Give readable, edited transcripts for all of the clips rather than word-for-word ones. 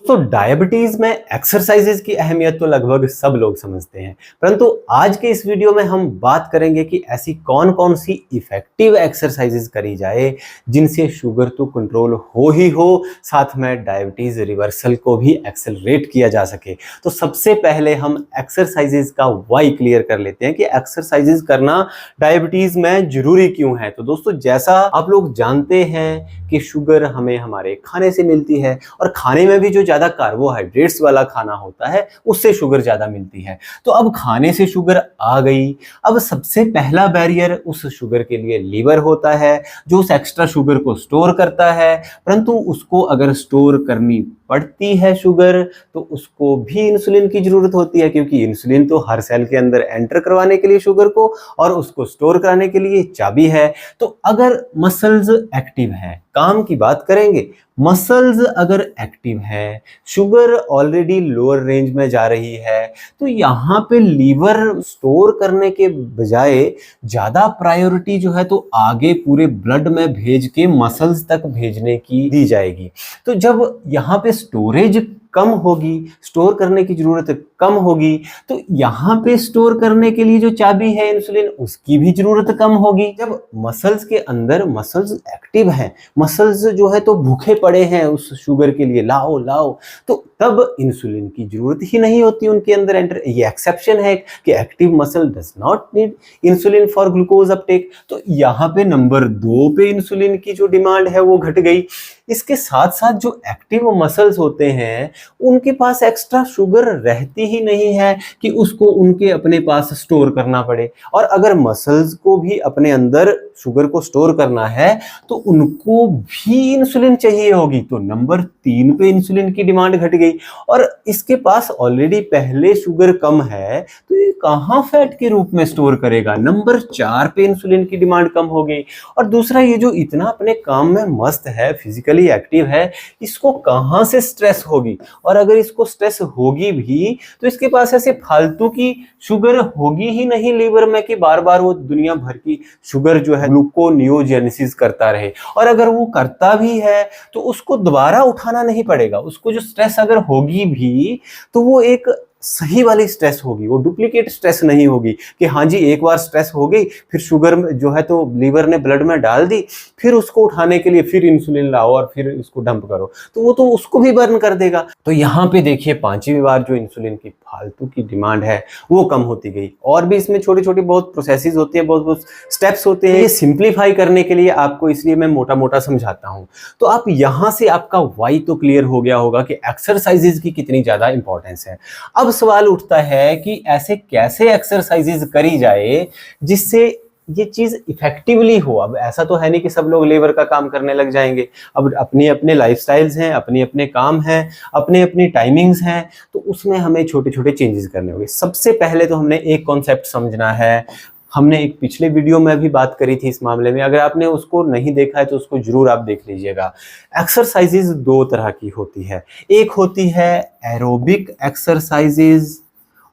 दोस्तों डायबिटीज में एक्सरसाइजेज की अहमियत तो लगभग सब लोग समझते हैं, परंतु आज के इस वीडियो में हम बात करेंगे कि ऐसी कौन कौन सी इफेक्टिव एक्सरसाइजेज करी जाए जिनसे शुगर तो कंट्रोल हो ही हो, साथ में डायबिटीज रिवर्सल को भी एक्सेलरेट किया जा सके। तो सबसे पहले हम एक्सरसाइजेज का वाई क्लियर कर लेते हैं कि एक्सरसाइजेज करना डायबिटीज में जरूरी क्यों है। तो दोस्तों जैसा आप लोग जानते हैं कि शुगर हमें हमारे खाने से मिलती है और खाने में भी जो ज्यादा कार्बोहाइड्रेट्स वाला खाना होता है उससे शुगर ज्यादा मिलती है। तो अब खाने से शुगर आ गई, अब सबसे पहला बैरियर उस शुगर के लिए लीवर होता है जो उस एक्स्ट्रा शुगर को स्टोर करता है, परंतु उसको अगर स्टोर करनी पड़ती है शुगर तो उसको भी इंसुलिन की जरूरत होती है, क्योंकि इंसुलिन तो हर सेल के अंदर एंटर करवाने के लिए शुगर को और उसको स्टोर कराने के लिए चाबी है। तो अगर मसल्स एक्टिव है, काम की बात करेंगे, मसल्स अगर एक्टिव है, शुगर ऑलरेडी लोअर रेंज में जा रही है, तो यहाँ पे लीवर स्टोर करने के बजाय ज्यादा प्रायोरिटी जो है तो आगे पूरे ब्लड में भेज के मसल्स तक भेजने की दी जाएगी। तो जब यहाँ पे स्टोरेज कम होगी, स्टोर करने की जरूरत कम होगी, तो यहाँ पे स्टोर करने के लिए जो चाबी है इंसुलिन उसकी भी जरूरत कम होगी। जब मसल्स के अंदर मसल्स एक्टिव हैं, मसल्स जो है तो भूखे पड़े हैं उस शुगर के लिए, लाओ लाओ, तो तब इंसुलिन की जरूरत ही नहीं होती उनके अंदर एंटर। ये एक्सेप्शन है कि active muscle does not need insulin for glucose Uptake. तो यहाँ पे नंबर 2 पे इंसुलिन की जो डिमांड है वो घट गई। इसके साथ साथ जो एक्टिव मसल्स होते हैं उनके पास एक्स्ट्रा शुगर रहती ही नहीं है कि उसको उनके अपने पास स्टोर करना पड़े, और अगर मसल्स को भी अपने अंदर शुगर को स्टोर करना है तो उनको भी इंसुलिन चाहिए होगी। तो नंबर 3 पे इंसुलिन की डिमांड घट गई, और इसके पास ऑलरेडी पहले शुगर कम है तो ये कहाँ फैट के रूप में स्टोर करेगा। नंबर 4 पे इंसुलिन की डिमांड कम हो गई। और दूसरा, ये जो इतना अपने काम में मस्त है, फिजिकली एक्टिव है, इसको कहाँ से स्ट्रेस होगी, और अगर इसको स्ट्रेस होगी भी तो इसके पास ऐसे फालतू की शुगर होगी ही नहीं लीवर में कि बार बार वो दुनिया भर की शुगर जो है ग्लूकोनियोजेनेसिस करता रहे। और अगर वो करता भी है तो उसको दोबारा उठाना नहीं पड़ेगा, उसको जो स्ट्रेस अगर होगी भी तो वो एक सही वाली स्ट्रेस होगी, वो डुप्लीकेट स्ट्रेस नहीं होगी कि हाँ जी एक बार स्ट्रेस हो गई, फिर शुगर जो है तो लीवर ने ब्लड में डाल दी, फिर उसको उठाने के लिए फिर इंसुलिन लाओ और फिर इसको डंप करो, तो वो तो उसको भी बर्न कर देगा। तो यहाँ पे देखिए 5वीं बार जो इंसुलिन की फालतू की डिमांड है वो कम होती गई। और भी इसमें छोटी छोटी बहुत प्रोसेसेस होती है, बहुत बहुत स्टेप्स होते हैं। ये सिंप्लीफाई करने के लिए आपको इसलिए मैं मोटा मोटा समझाता हूँ। तो आप यहाँ से आपका वाई तो क्लियर हो गया होगा कि एक्सरसाइजेज की कितनी ज्यादा इंपॉर्टेंस है। अब सवाल उठता है कि ऐसे कैसे एक्सरसाइजेज करी जाए जिससे ये चीज इफेक्टिवली हो। अब ऐसा तो है नहीं कि सब लोग लेबर का काम करने लग जाएंगे, अब अपने अपने लाइफस्टाइल्स हैं, अपने अपने काम हैं, अपने अपनी टाइमिंग्स हैं, तो उसमें हमें छोटे छोटे चेंजेस करने होंगे। सबसे पहले तो हमने एक कॉन्सेप्ट समझना है, हमने एक पिछले वीडियो में भी बात करी थी इस मामले में, अगर आपने उसको नहीं देखा है तो उसको जरूर आप देख लीजिएगा। एक्सरसाइजेज 2 तरह की होती है, एक होती है एरोबिक एक्सरसाइजेज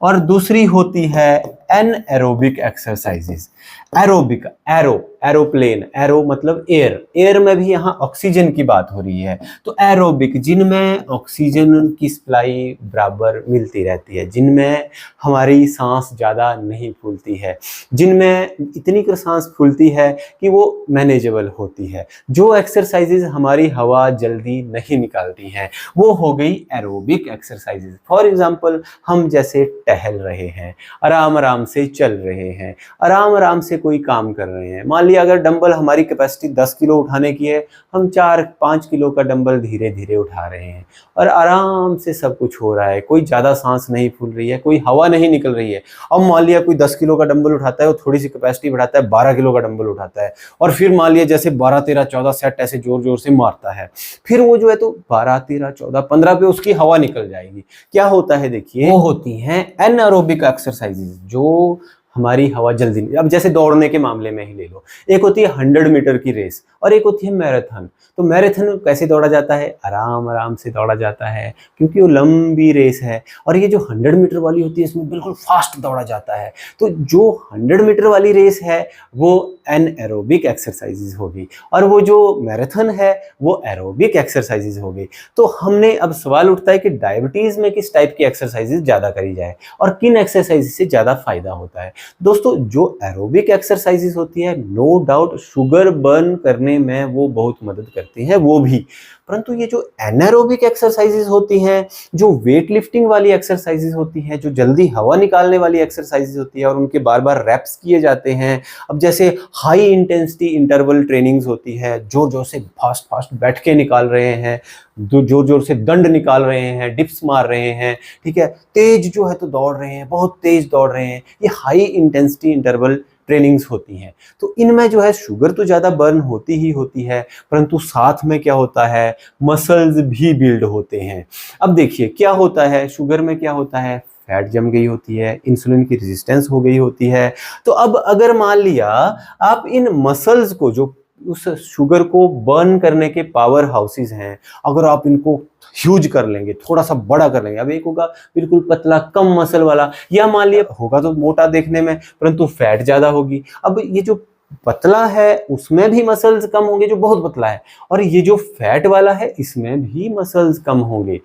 और दूसरी होती है anaerobic exercises. Aerobic, aeroplane, arrow मतलब एयर, एयर में भी यहाँ ऑक्सीजन की बात हो रही है। तो एरोबिक जिनमें ऑक्सीजन की सप्लाई बराबर मिलती रहती है, जिनमें हमारी सांस ज़्यादा नहीं फूलती है, जिनमें इतनी कर सांस फूलती है कि वो मैनेजेबल होती है, जो एक्सरसाइजेज हमारी हवा जल्दी नहीं निकालती हैं, वो हो गई एरोबिक एक्सरसाइजेज। फॉर एग्जाम्पल हम जैसे टहल रहे हैं, आराम आराम से चल रहे हैं, आराम आराम से कोई काम कर रहे हैं। मान लिया अगर डंबल हमारी कैपेसिटी 10 किलो उठाने की है, हम 4-5 किलो का डंबल धीरे धीरे उठा रहे हैं और आराम से सब कुछ हो रहा है, कोई ज़्यादा सांस नहीं फूल रही है, कोई हवा नहीं निकल रही है। अब मान लिया कोई 10 किलो का डंबल उठाता है, वो थोड़ी सी कैपेसिटी बढ़ाता है, 12 किलो का डंबल उठाता है, और फिर मान लिया जैसे 12, 13, 14 सेट ऐसे जोर जोर से मारता है, फिर वो जो है तो 12, 13, 14, 15 पे उसकी हवा निकल जाएगी। क्या होता है देखिए, वो होती हैं एनारोबिक एक्सरसाइजेज, जो हमारी हवा जल्दी नहीं, अब जैसे दौड़ने के मामले में ही ले लो, एक होती है 100 मीटर की रेस और एक होती है मैराथन। तो मैराथन कैसे दौड़ा जाता है, आराम आराम से दौड़ा जाता है क्योंकि वो लंबी रेस है। और ये जो 100 मीटर वाली होती है इसमें बिल्कुल फास्ट दौड़ा जाता है। तो जो 100 मीटर वाली रेस है वो एनएरोबिक एक्सरसाइजेज होगी और वो जो मैराथन है वो एरोबिक एक्सरसाइजेज होगी। तो हमने अब सवाल उठता है कि डायबिटीज में किस टाइप की एक्सरसाइजेज ज़्यादा करी जाए और किन एक्सरसाइज से ज़्यादा फायदा होता है। दोस्तों जो एरोबिक एक्सरसाइजेज होती है नो डाउट शुगर बर्न करने में वो बहुत मदद करती हैं वो भी, परंतु ये जो एनारोबिक एक्सरसाइजेज होती हैं, जो वेट लिफ्टिंग वाली एक्सरसाइजेज होती हैं, जो जल्दी हवा निकालने वाली एक्सरसाइजेज होती है और उनके बार बार रैप्स किए जाते हैं। अब जैसे हाई इंटेंसिटी इंटरवल ट्रेनिंग्स होती है, जोर जोर से फास्ट फास्ट बैठ के निकाल रहे हैं, जोर जोर से दंड निकाल रहे हैं, डिप्स मार रहे हैं, ठीक है, तेज जो है तो दौड़ रहे हैं, बहुत तेज दौड़ रहे हैं, ये हाई इंटेंसिटी इंटरवल ट्रेनिंग्स होती हैं। तो इनमें जो है शुगर तो ज़्यादा बर्न होती ही होती है, परंतु साथ में क्या होता है, मसल्स भी बिल्ड होते हैं। अब देखिए क्या होता है, शुगर में क्या होता है, फैट जम गई होती है, इंसुलिन की रेजिस्टेंस हो गई होती है। तो अब अगर मान लिया आप इन मसल्स को, जो उस शुगर को बर्न करने के पावर हाउसेज हैं, अगर आप इनको ह्यूज कर लेंगे, थोड़ा सा बड़ा कर लेंगे, अब एक होगा बिल्कुल पतला कम मसल वाला, या मान लिया होगा तो मोटा देखने में परंतु फैट ज्यादा होगी। अब ये जो पतला है उसमें भी मसल्स कम होंगे जो बहुत पतला है, और ये जो फैट वाला है इसमें भी मसल्स कम होंगे।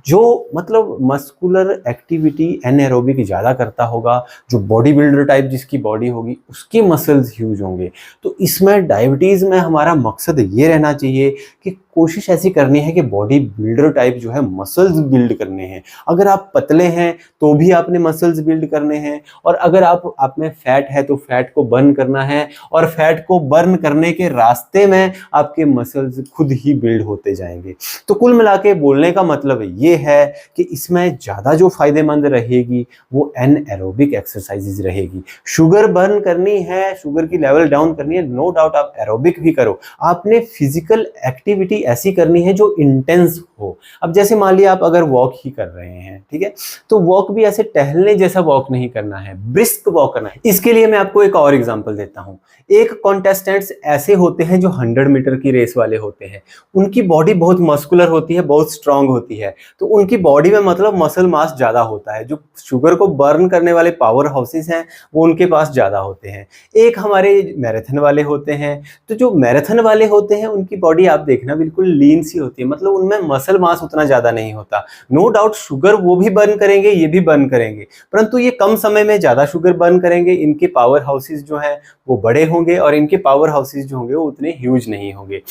जो मतलब मस्कुलर एक्टिविटी एनएरोबिक ज़्यादा करता होगा, जो बॉडी बिल्डर टाइप जिसकी बॉडी होगी उसके मसल्स ह्यूज होंगे। तो इसमें डायबिटीज़ में हमारा मकसद ये रहना चाहिए कि कोशिश ऐसी करनी है कि बॉडी बिल्डर टाइप जो है मसल्स बिल्ड करने हैं। अगर आप पतले हैं तो भी आपने मसल्स बिल्ड करने हैं, और अगर आप में फैट है तो फैट को बर्न करना है, और फैट को बर्न करने के रास्ते में आपके मसल्स खुद ही बिल्ड होते जाएंगे। तो कुल मिला के बोलने का मतलब ये है कि इसमें ज़्यादा जो फायदेमंद रहेगी वो एनएरोबिक एक्सरसाइजेज रहेगी। शुगर बर्न करनी है, शुगर की लेवल डाउन करनी है, नो डाउट आप एरोबिक भी करो, आपने फिजिकल एक्टिविटी ऐसी करनी है जो इंटेंस हो। अब जैसे मान लिया आप अगर वॉक ही कर रहे हैं, ठीक है, तो वॉक भी ऐसे टहलने जैसा वॉक नहीं करना है, ब्रिस्क वॉक करना है। इसके लिए मैं आपको एक और एग्जांपल देता हूं। एक कॉन्टेस्टेंट्स ऐसे होते हैं जो 100 मीटर की रेस वाले होते हैं, उनकी बॉडी बहुत मस्कुलर होती है, बहुत स्ट्रांग होती है, तो उनकी बॉडी में मतलब मसल मास ज्यादा होता है, जो शुगर को बर्न करने वाले पावर हाउसेस हैं वो उनके पास ज्यादा होते हैं। एक हमारे मैराथन वाले होते हैं, तो जो मैराथन वाले होते हैं उनकी बॉडी आप देखना बिल्कुल लीन सी होती है, मतलब उनमें मसल मास उतना ज्यादा नहीं होता। नो डाउट शुगर वो भी बर्न करेंगे, ये भी बर्न करेंगे, परंतु ये कम समय में ज्यादा शुगर बर्न करेंगे, इनके पावर हाउसेस जो हैं वो बड़े होंगे और इनके पावर हाउसेस जो होंगे वो उतने ह्यूज नहीं होंगे।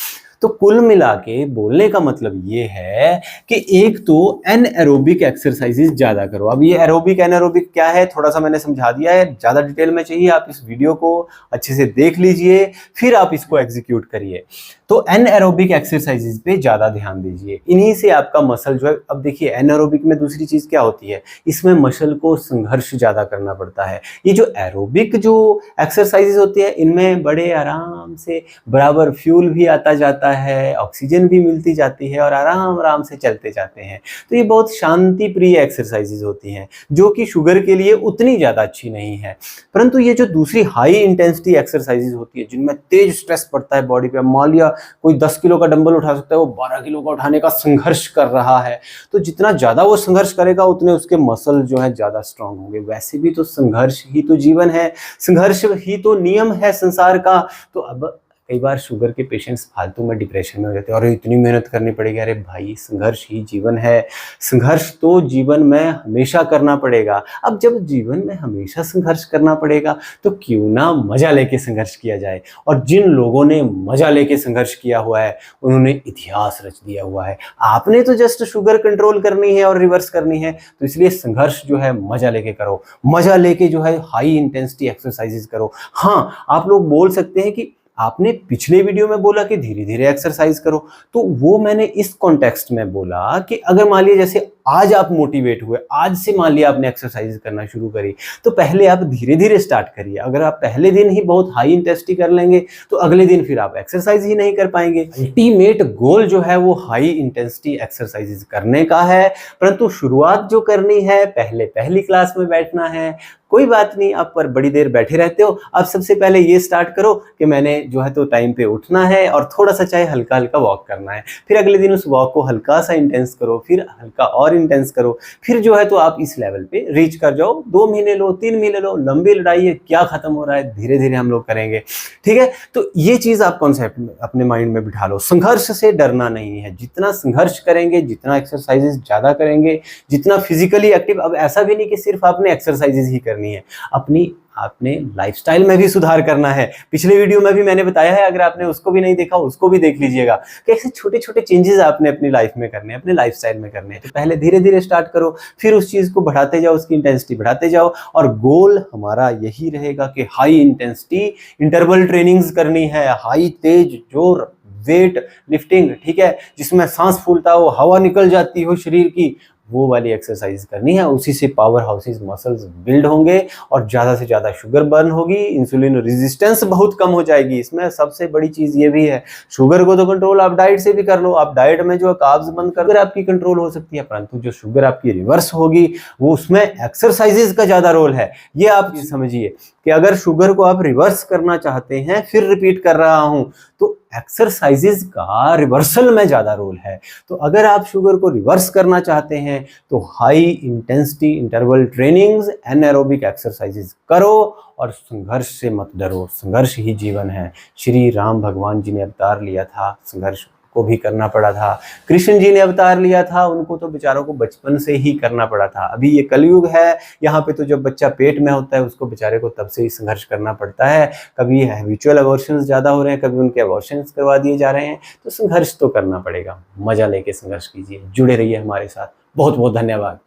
तो कुल मिला के बोलने का मतलब ये है कि एक तो एनएरोबिक एक्सरसाइजेज ज्यादा करो। अब ये एरोबिक एनारोबिक क्या है थोड़ा सा मैंने समझा दिया है, ज्यादा डिटेल में चाहिए आप इस वीडियो को अच्छे से देख लीजिए, फिर आप इसको एग्जीक्यूट करिए। तो एनएरोबिक एक्सरसाइजेज पे ज्यादा ध्यान दीजिए, इन्हीं से आपका मसल जो है, अब देखिए एनएरोबिक में दूसरी चीज क्या होती है, इसमें मसल को संघर्ष ज्यादा करना पड़ता है। ये जो एरोबिक जो एक्सरसाइजेज होती है इनमें बड़े आराम से बराबर फ्यूल भी आता जाता है, ऑक्सीजन भी मिलती जाती है और आराम आराम से चलते जाते हैं। तो ये बहुत शांति प्रिय एक्सरसाइजेज होती हैं जो कि शुगर के लिए उतनी ज़्यादा अच्छी नहीं है। परंतु ये जो दूसरी हाई इंटेंसिटी एक्सरसाइजेज होती है जिनमें तेज स्ट्रेस पड़ता है बॉडी पे, मान लिया कोई 10 किलो का डंबल उठा सकता है, वो 12 किलो का उठाने का संघर्ष कर रहा है, तो जितना ज़्यादा वो संघर्ष करेगा उतने उसके मसल जो है ज़्यादा स्ट्रांग होंगे। वैसे भी तो संघर्ष ही तो जीवन है, संघर्ष ही तो नियम है संसार का। तो अब कई बार शुगर के पेशेंट्स फालतू में डिप्रेशन में हो जाते हैं, अरे इतनी मेहनत करनी पड़ेगी। अरे भाई संघर्ष ही जीवन है, संघर्ष तो जीवन में हमेशा करना पड़ेगा। अब जब जीवन में हमेशा संघर्ष करना पड़ेगा तो क्यों ना मजा लेके संघर्ष किया जाए। और जिन लोगों ने मजा लेके संघर्ष किया हुआ है उन्होंने इतिहास रच दिया हुआ है। आपने तो जस्ट शुगर कंट्रोल करनी है और रिवर्स करनी है, तो इसलिए संघर्ष जो है मजा लेके करो, मजा लेके जो है हाई इंटेंसिटी एक्सरसाइजेज करो। हाँ, आप लोग बोल सकते हैं कि आपने पिछले वीडियो में बोला कि धीरे धीरे एक्सरसाइज करो, तो वो मैंने इस कॉन्टेक्स्ट में बोला कि अगर मान लीजिए जैसे आज आप मोटिवेट हुए, आज से मान लिया आपने एक्सरसाइज करना शुरू करी, तो पहले आप धीरे धीरे स्टार्ट करिए। अगर आप पहले दिन ही बहुत हाई इंटेंसिटी कर लेंगे तो अगले दिन फिर आप एक्सरसाइज ही नहीं कर पाएंगे। अल्टीमेट गोल जो है वो हाई इंटेंसिटी एक्सरसाइजेज करने का है, परंतु शुरुआत जो करनी है पहले पहली क्लास में बैठना है। कोई बात नहीं, आप पर बड़ी देर बैठे रहते हो, आप सबसे पहले ये स्टार्ट करो कि मैंने जो है तो टाइम पे उठना है और थोड़ा सा चाहे हल्का हल्का वॉक करना है। फिर अगले दिन उस वॉक को हल्का सा इंटेंस करो, फिर हल्का और इंटेंस करो, फिर जो है तो आप इस लेवल पे रीच कर जाओ। 2 महीने लो, 3 महीने लो, लंबी लड़ाई है, क्या खत्म हो रहा है, धीरे धीरे हम लोग करेंगे। ठीक है, तो ये चीज आप कॉन्सेप्ट अपने माइंड में बिठा लो। संघर्ष से डरना नहीं है, जितना संघर्ष करेंगे, जितना एक्सरसाइजेस ज्यादा करेंगे, जितना फिजिकली एक्टिव, अब ऐसा भी नहीं कि सिर्फ आपने एक्सरसाइजेस ही करनी है, आपने लाइफस्टाइल में भी सुधार करना है। पिछले वीडियो में भी मैंने बताया है, अगर आपने उसको भी नहीं देखा उसको भी देख लीजिएगा कि ऐसे छोटे छोटे चेंजेस आपने अपनी लाइफ में करने हैं, अपने लाइफस्टाइल में करने हैं। तो पहले धीरे धीरे स्टार्ट करो, फिर उस चीज को बढ़ाते जाओ, उसकी इंटेंसिटी बढ़ाते जाओ, और गोल हमारा यही रहेगा कि हाई इंटेंसिटी इंटरवल ट्रेनिंग्स करनी है, हाई तेज जोर वेट लिफ्टिंग, ठीक है, जिसमें सांस फूलता हो, हवा निकल जाती हो शरीर की, वो वाली एक्सरसाइज करनी है। उसी से पावर हाउसेस मसल्स बिल्ड होंगे और ज़्यादा से ज़्यादा शुगर बर्न होगी, इंसुलिन रेजिस्टेंस बहुत कम हो जाएगी। इसमें सबसे बड़ी चीज़ ये भी है, शुगर को तो कंट्रोल आप डाइट से भी कर लो, आप डाइट में जो कार्ब्स बंद कर आपकी कंट्रोल हो सकती है, परंतु जो शुगर आपकी रिवर्स होगी वो उसमें एक्सरसाइजेज का ज़्यादा रोल है। ये आप समझिए कि अगर शुगर को आप रिवर्स करना चाहते हैं, फिर रिपीट कर रहा हूं, तो एक्सरसाइजेज का रिवर्सल में ज्यादा रोल है। तो अगर आप शुगर को रिवर्स करना चाहते हैं तो high intensity interval trainings, anaerobic exercises करो और संघर्ष से मत डरो। संघर्ष ही जीवन है। श्री राम भगवान जी ने अवतार लिया था, संघर्ष को भी करना पड़ा था। कृष्ण जी ने अवतार लिया था, उनको तो बेचारों को बचपन से ही करना पड़ा था। अभी ये कलयुग है, यहाँ पे तो जब बच्चा पेट में होता है उसको बेचारे को तब से ही संघर्ष करना पड़ता है। कभी हैबिचुअल अबॉर्शंस ज़्यादा हो रहे हैं, कभी उनके अबॉर्शंस करवा दिए जा रहे हैं, तो संघर्ष तो करना पड़ेगा। मजा लेके संघर्ष कीजिए, जुड़े रहिए हमारे साथ। बहुत बहुत धन्यवाद।